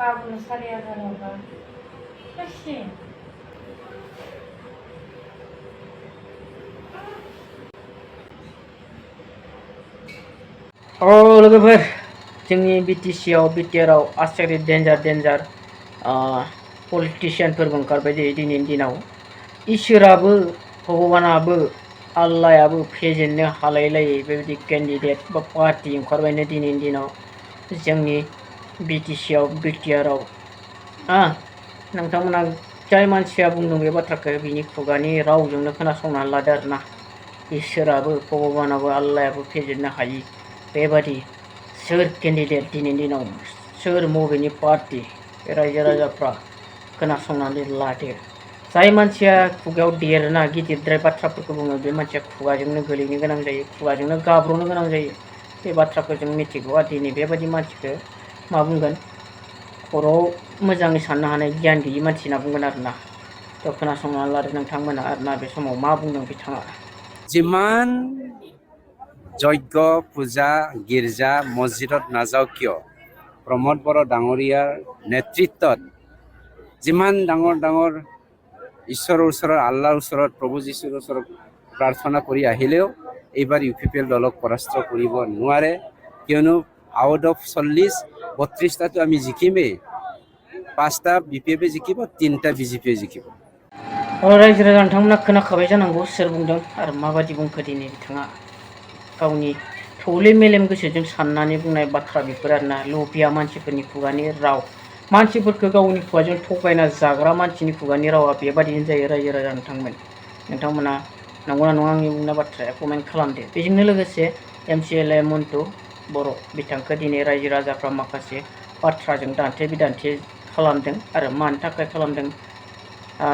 아빠하고는 살이야 살아가. 그렇지. लोगोफोर जोंनि बिटिसिआव बिटिआरआव आसोरित डेन्जार पलिटिशियानफोरबो ओंखारबाय दिनैनि दिनाव इसोराबो भगबानाबो आल्लायाबो फेजेननो हालायलायै बेबायदि केन्डिडेट बा पार्टि ओंखारबायनो दिनैनि दिनाव जोंनि बिटिसिआव बिटिआरआव नोंथांमोना जाय मानसिया बुंदों बे बाथ्राखौ बिनि खुगानि रावजोंनो खोनासंनानै लादो आरोना इसोराबो भगबानाबो आल्लायाबो फेजेननो हायि बेबादि सोर केन्डिडेट दिनैनि दिनाव सोर मबेनि पार्टि रायजो राजाफ्रा खोनासंनानै लादो जाय मानसिया खुगायाव देरना गिदिरद्राय बाथ्राफोरखौ बुङो बे मानसिया खुगाजोंनो गोलैनो गोनां जायो खुगाजोंनो गाब्र'नो गोनां जायो बे बाथ्राखौ जों मिथिगौ दिनै बेबादि मानसिखौ मा बुंगोन खर'आव मोजाङै साननो हानाय गियान गैयि मानसि होनना बुंगोन आरोना थ' खोनासंनानै लादो नोंथांमोना आरोना बे समाव मा बुंदों बिथाङा जिमान যজ্ঞ পূজা গীৰ্জা মছজিদত নাযাওঁ কিয় প্ৰমোদ বড়ো ডাঙৰীয়াৰ নেতৃত্বত যিমান ডাঙৰ ডাঙৰ ঈশ্বৰৰ ওচৰত আল্লাহৰ ওচৰত প্ৰভু যীশুৰ ওচৰত প্ৰাৰ্থনা কৰি আহিলেও এইবাৰ UPPL দলক পৰাস্ত কৰিব নোৱাৰে কিয়নো আউট অফ 40-32টাতো আমি জিকিমেই 5টা BPP জিকিব 3টা BJP জিকিব रायजो राजा नोंथांमोना खोनाखाबाय जानांगौ सोर बुंदों आरो माबादि बुंखो दिनै बिथाङा गावनि थौले मेलेम गोसोजों साननानै बुंनाय बाथ्रा बेफोर आरोना लबिया मानसिफोरनि खुगानि राव मानसिफोरखौ गावनि खुगाजों थगायना जाग्रा मानसिनि खुगानि रावा बेबादिनो जायो रायजो राजा नोंथांमोना नंगौना नङा आंनि बुंनाय बाथ्राया कमेन्ट खालामदो बेजोंनो लोगोसे MCLA मन्टु बर' बिथांखौ दिनै रायजो राजाफ्रा माखासे बाथ्राजों दान्थे बिदान्थे खालामदों आरो मानि थाखाय खालामदों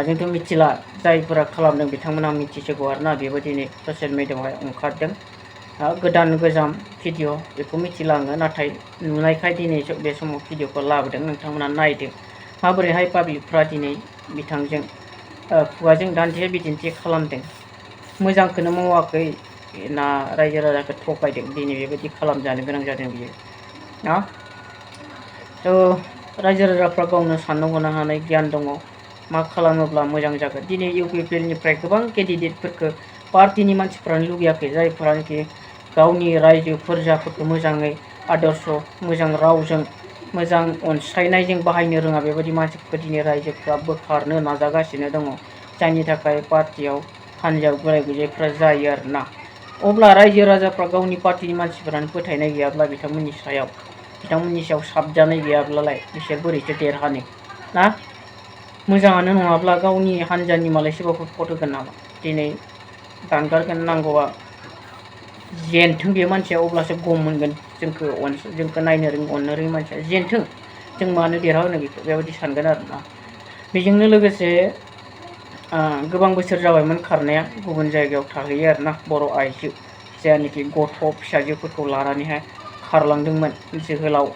जोंथ' मिथिला जायफोरा खालामदों बिथांमोना मिथिसिगौ आरोना बेबायदिनो ससियेल मिडियायावहाय ओंखारदों गोदान गोजाम भिडिअ बेखौ मिथिला आङो नाथाय नुनायखाय दिनै बे समाव भिडिअखौ लाबोदों नोंथांमोना नायदो माबोरैहाय पाब्लिकफ्रा दिनै बिथांजों खुगाजों दान्थे बिदिन्थे खालामदों मोजांखौनो मावाखै ना रायजो राजाखौ थगायदों दिनै बेबायदि खालामजानो गोनां जादों बियो ना थ' रायजो राजाफ्रा गावनो साननो हनो हानाय गियान दङ मा खालामोब्ला मोजां जागोन दिनै UPPL निफ्राय गोबां केन्डिडेटफोरखौ पार्टिनि मानसिफ्रानो लुगैयाखै जायफोरानोखि गावनि रायजो फोरजाफोरखौ मोजाङै आदर्श मोजां रावजों मोजां अनसायनायजों बाहायनो रोङा बेबायदि मानसिफोरखौ दिनै रायजोफ्रा बोखारनो नाजागासिनो दङ जायनि थाखाय पार्टियाव हान्जायाव गुलाय गुजायफ्रा जायो आरोना अब्ला रायजो राजाफ्रा गावनि पार्टिनि मानसिफोरानो फोथायनाय गैयाब्ला बिथांमोननि सायाव साबजानाय गैयाब्लालाय बिसोर बोरैथो देरहानो ना मोजाङानो नङाब्ला गावनि हान्जानि मालाय सोरबाफोर भट होगोन नामा दिनै दानगारगोन नांगौबा जेनथों बे मानसिया अब्लासो गम मोनगोन जोंखौ नायनो अननो रोङि मानसिया जेनथों जों मानो देरहाहोनो बेबायदि सानगोन आरोना बेजोंनो लोगोसे गोबां बोसोर जाबायमोन खारनाया गुबुन जायगायाव थाहैयो आरोना बर' आइजो जायनाखि गथ' फिसाजोफोरखौ लानानैहाय खारलांदोंमोन जोहोलाव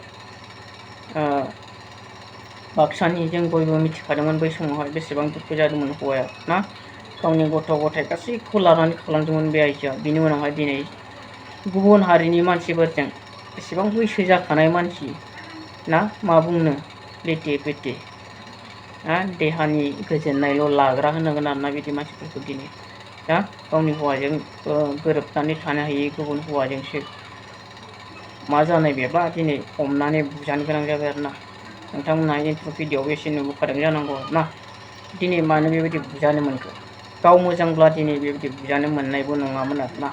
बाक्सानि जों बयबो मिथिखादोंमोन बै समावहाय बेसेबां दुखु जादोंमोन हौवाया ना गावनि गथ' गथाय गासैखौ लानानै खालामदोंमोन बे आइजोआ बिनि उनावहाय दिनै गुबुन हारिनि मानसिफोरजों एसेबां बैसो जाखानाय मानसि ना मा बुंनो लेटे पेटे देहानि गोजोननायल' लाग्रा होनांगोन आरोना बिदि मानसिफोरखौ दिनै दा गावनि हौवाजों गोरोबनानै थानो हायै गुबुन हौवाजोंसो मा जानाय बेबा दिनै हमनानै बुजानो गोनां जाबाय आरोना नोंथांमोनहा इन्ट्र' भिडिअ'आव एसे नुबोखादों जानांगौ ना दिनै मानो बेबायदि बुजानो मोनखो गाव मोजांब्ला दिनै बेबायदि बुजानो मोननायबो नङामोन आरोना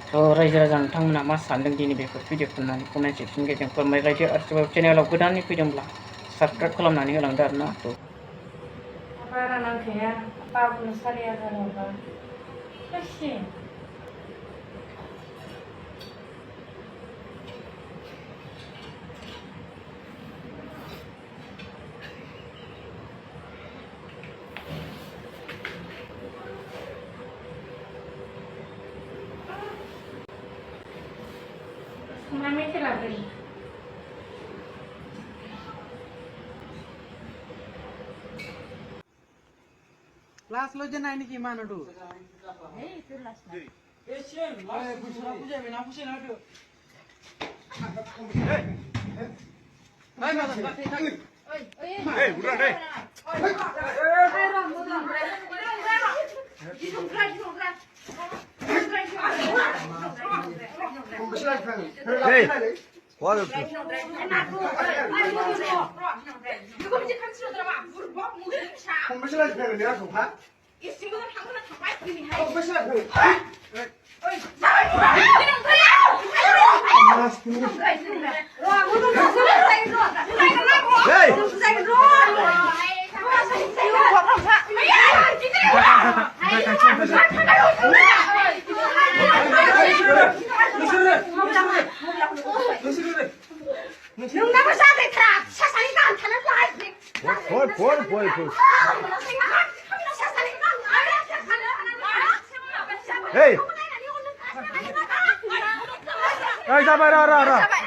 थ' रायजो राजा नोंथांमोनहा मा सानदों दिनै बेफोर भिडिअ'खौ होननानै कमेन्ट सेक्सन गेजेरजों फोरमायलायदो आरो सोरबा चेनेलाव गोदानै फैदोंब्ला साबस्क्राइब खालामनानै होलांदो आरोना बारा नांखाया बाबुनो सारिया जालांबा एसे Mami te la abrí. Class লইছে নাই নাকি মানুটো এই তো লাস্ট এই সেম আরে বুঝরা বুঝাবে না বুঝে না তো Hey, sabar,